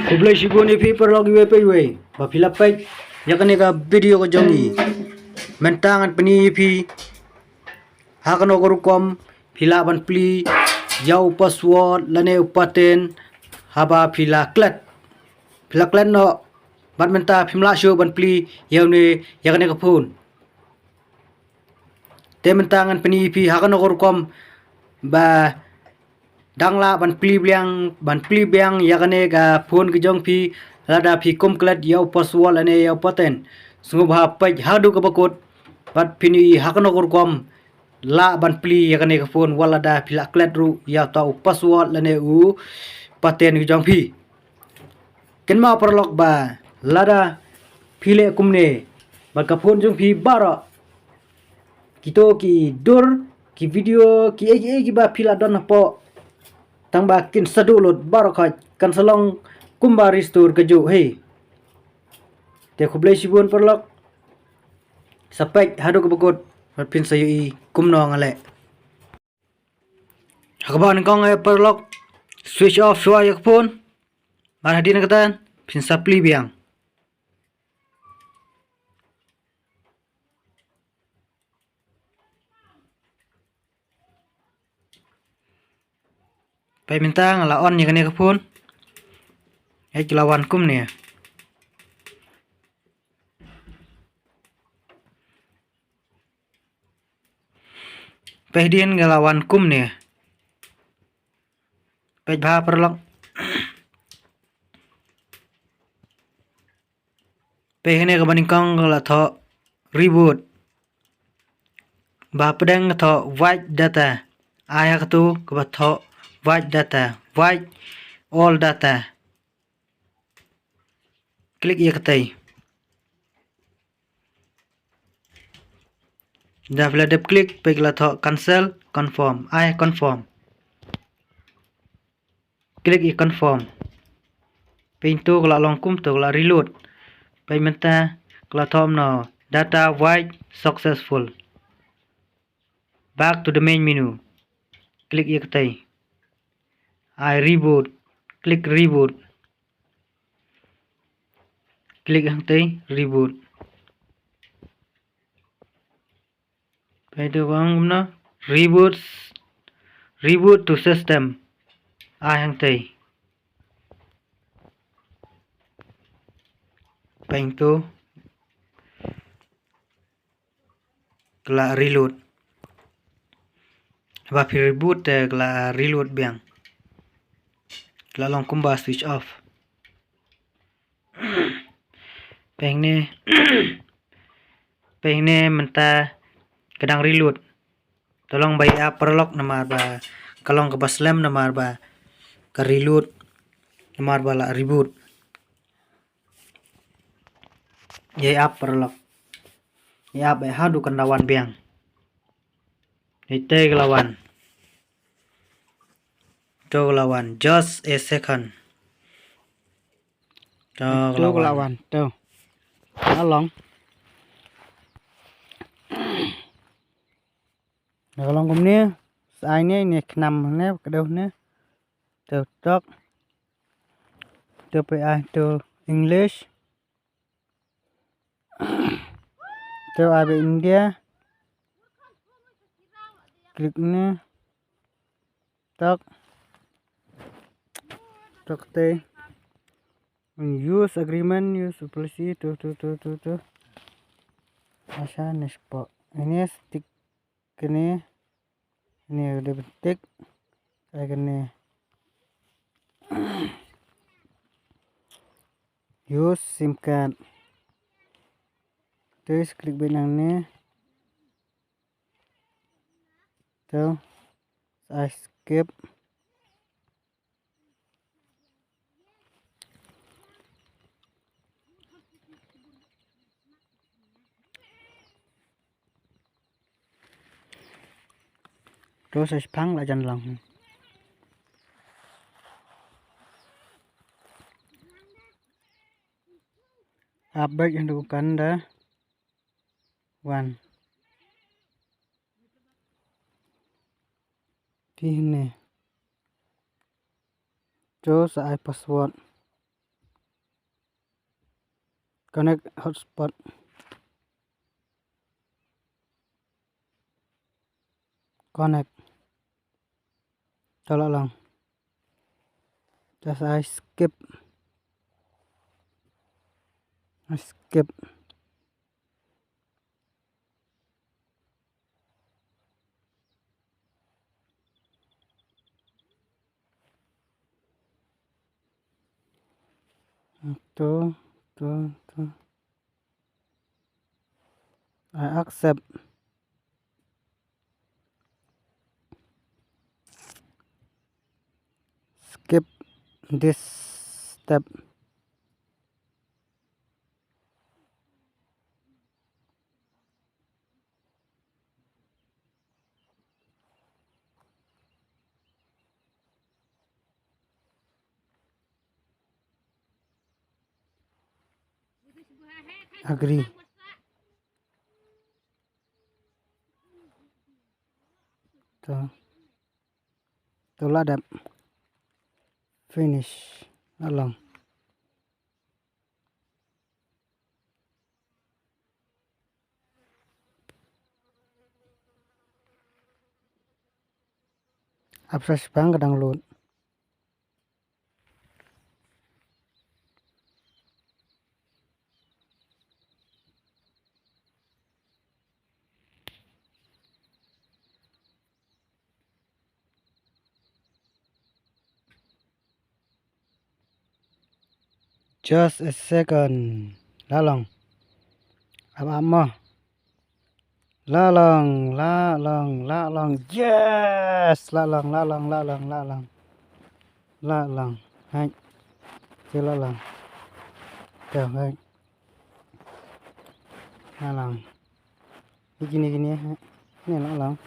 Kublai sibun ipi perlog iwe pe iwe. Ba filapek yakane ka video ko jongi. Mentangan peni ipi hakano korukom filaban pli yau password lane upaten haba fila klet. Fila klet no bat menta fimla show ban pli yau ne yakane ka phone. Te mentangan peni ipi hakano korukom ba dangla ban pli biang yakane ka phone ke jong pi lada pi klet yau password ane yau paten sungu bha paj hadu ka bakot bat pini hakano korukom la ban pli yakane ka phone wala da pila klet ru ya tau password lane u paten ke jong pi ken ma perlok ba lada pile kumne bat ka phone jong pi bara kito ki dur ki video ki egi ba pila don po tang ba kin sadulot barakaj kan salong kumba ristur keju hei te kublai sibun perlok sapek hadu ke bekut pat pin sayu i kumno ngale hakaban kong perlok switch off suai yak phone mar hadin katan pin sapli biang pai minta ngala on yakane ka phone ai kilawan kum ne pai din ngalawan kum ne pai bha perlok pai hene ka baning kong ngala tho reboot ba pedang tho white data aya ka tu ka tho white data white all data klik ye katai da fla dep klik pe la tho cancel confirm I confirm klik ye confirm pintu kala long kum to kala reload pe menta kala thom no data white successful back to the main menu klik ye katai I reboot klik reboot klik hantai reboot Pwede bang na reboot to system hang tay painto kala reload ba phi reboot kala reload biang kala long kumba switch off pengne menta kadang reload tolong bay app perlok namar ba kalong ke baslam namar ba ka reload namar ba la reboot ye app perlok ye app ay hadu kan lawan biang ite lawan to lawan just a second to lawan to along Kalau kumni sai ne ne knam ne kado ne to tok to pe to English to abe India klik ne tok te use agreement use policy to asa nespo ini stick kene ini udah betik saya kene use sim card terus klik benang ni tuh saya skip terus saya pang lah jangan lang update yang dilakukan dah one di sini terus saya password Connect hotspot. Connect. Tolak lang. Just I skip. Tuh. I accept. Skip this step. Agree. Tuh lada. Finish. Along. Fresh bang kadang load. Just a second. Lalong. Apa? Lalong. Yes. Lalong. Hai. Chưa lalong. Tuh, hai. Lalong. Gini ya. Ini lalong.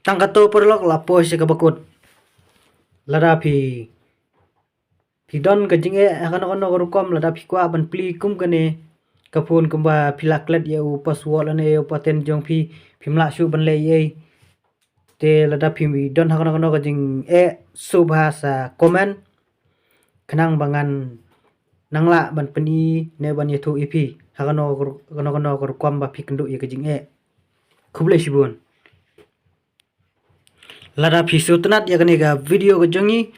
Tangkato perlok lapo si kabakut. Lada pi don kajing akan korukom lada pi kwa ban pli kum kane kapun kumba pilaklet ya paswal ane paten jong pi mla shu ban le ye te lada pi don akan kajing subhasa komen kenang bangan nangla ban peni ne ban yetu ipi akan korukom ba pi kendu ya kajing kuble shibun lada pi sutenat ya kane ga video kajongi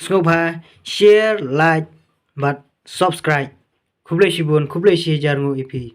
Sngobha share like but subscribe kublai shibun kublai shi jarngu ipi